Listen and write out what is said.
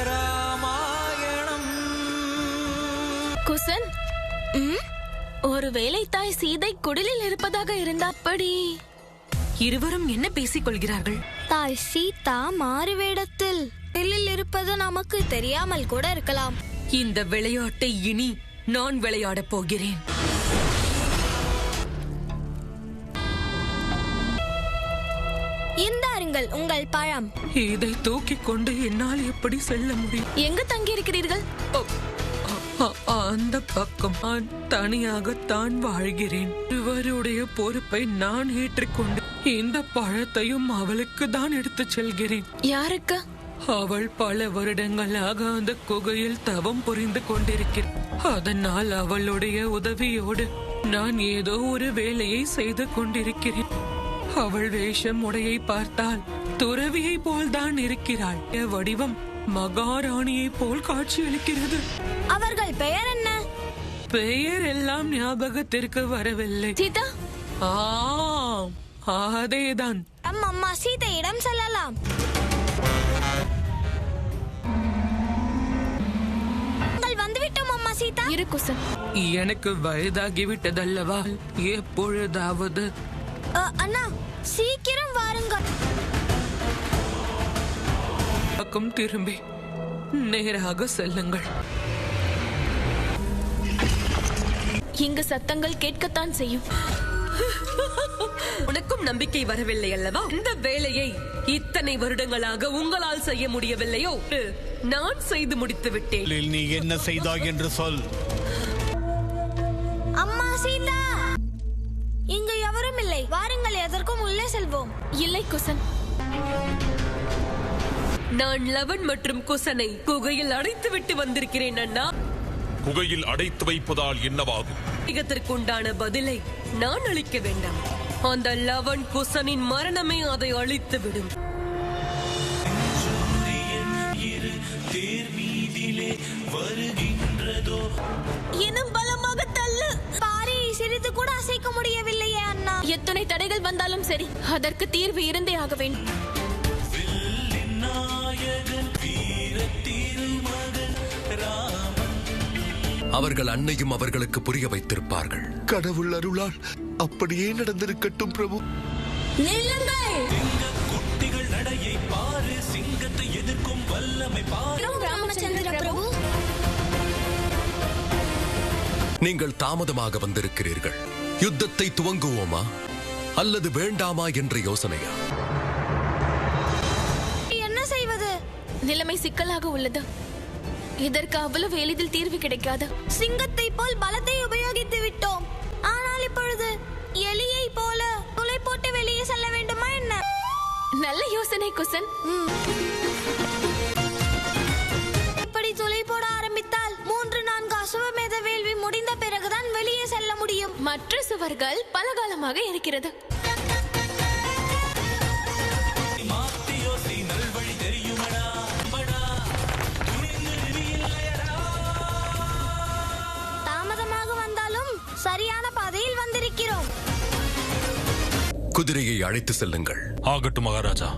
ராமாயணம். குசன், ஒருவேளை தாய் சீதை குடிலில் இருப்பதாக இருந்தாப்படி இருவரும் என்ன பேசிக் கொள்கிறார்கள்? தாய் சீதா மாறுவேடத்தில் இருப்பது நமக்கு தெரியாமல் கூட இருக்கலாம். இந்த விளையாட்டை இனி நான் விளையாடப் போகிறேன். இந்தாருங்கள் உங்கள் பழம். இதை தூக்கிக் கொண்டு என்னால் எப்படி செல்ல முடியும்? எங்கு தங்கி இருக்கிறீர்கள்? அந்த பக்கம் நான் தனியாகத்தான் வாழ்கிறேன். இவருடைய பொறுப்பை நான் ஏற்றுக்கொண்டு இந்த பழத்தையும் அவளுக்கு தான் எடுத்துச் செல்கிறேன். யாருக்கு? அவள் பல வருடங்களாக அந்த குகையில் தவம் புரிந்து கொண்டிருக்கிறாள். அதனால் அவளுடைய உதவியோடு நான் ஏதோ ஒரு வேலையை செய்து கொண்டிருக்கிறேன். அவள் வேஷம் உடையை பார்த்தால் துறவியை போல்தான் இருக்கிறாள். வடிவம் மகாராணியை போல் காட்சியளிக்கிறது. அவர்கள் பெயர் என்ன? பெயர் எல்லாம் ஞாபகத்திற்கு வரவில்லை. சீதா? அதேதான். அம்மா சீதையிடம் செல்லலாம். வந்துவிட்டோம் அம்மா சீதா. இரு குசன், எனக்கு வயதாகிவிட்டதல்லவா? எப்பொழுதாவது அண்ணா சீக்கிரம் வாருங்கள். பக்கம் திரும்பி நேராக செல்லுங்கள். இங்கு சத்தங்கள் கேட்கத்தான் செய்யும். உனக்கும் நம்பிக்கை வரவில்லை அல்லவா? இந்த வேலையை இத்தனை வருடங்களாக உங்களால் செய்ய முடியவில்லையோ? நான் செய்து முடித்து விட்டேன். நீ என்ன செய்தாய் என்று சொல். அம்மா சீதா, இங்கு எவரும் இல்லை. வாருங்கள், எதற்கும் உள்ளே செல்வோம். இல்லை குசன், நான் லவன் மற்றும் குசனை குகையில் அடைத்து விட்டு வந்திருக்கிறேன் அண்ணா. குகையில் அடைத்து வைப்பதால் என்னவாகும்? இதற்குண்டான பதிலை நான் அளிக்க வேண்டாம். அந்த லவன் குசனின் மரணமே அதை அழித்து விடும். இன்னும் பலமாக தள்ளு. பாறையை சிறிது கூட அசைக்க முடியவில்லையே அண்ணா. எத்தனை தடைகள் வந்தாலும் சரி, அதற்கு தீர்வு இருந்தே ஆக வேண்டும். அவர்கள் அன்னையும் அவர்களுக்கு புரிய வைத்திருப்பார்கள். கடவுள் அருளால் அப்படியே நடந்திருக்கட்டும் பிரபு. நீங்கள் தாமதமாக வந்திருக்கிறீர்கள். யுத்தத்தை துவங்குவோமா அல்லது வேண்டாமா என்ற யோசனையா? என்ன செய்வது? நிலைமை சிக்கலாக உள்ளது. இதற்கு அவ்வளவு எளிதில் தீர்வு கிடைக்காது. சிங்கத்தை போல் பலத்தை உபயோகித்து விட்டோம். ஆனால் இப்பொழுது எலியை போல துளை போட்டு வெளியே செல்ல வேண்டுமா என்ன? நல்ல யோசனை குசன். இப்படி துளை போட ஆரம்பித்தால் 3-4 அசுவமேத வேள்வி முடிந்த பிறகுதான் வெளியே செல்ல முடியும். மற்ற சுவர்கள் பலகாலமாக இருக்கிறது. தாமதமாக வந்தாலும் சரியான பாதையில் வந்திருக்கிறோம். குதிரையை அழைத்து செல்லுங்கள். ஆகட்டும் மகாராஜா.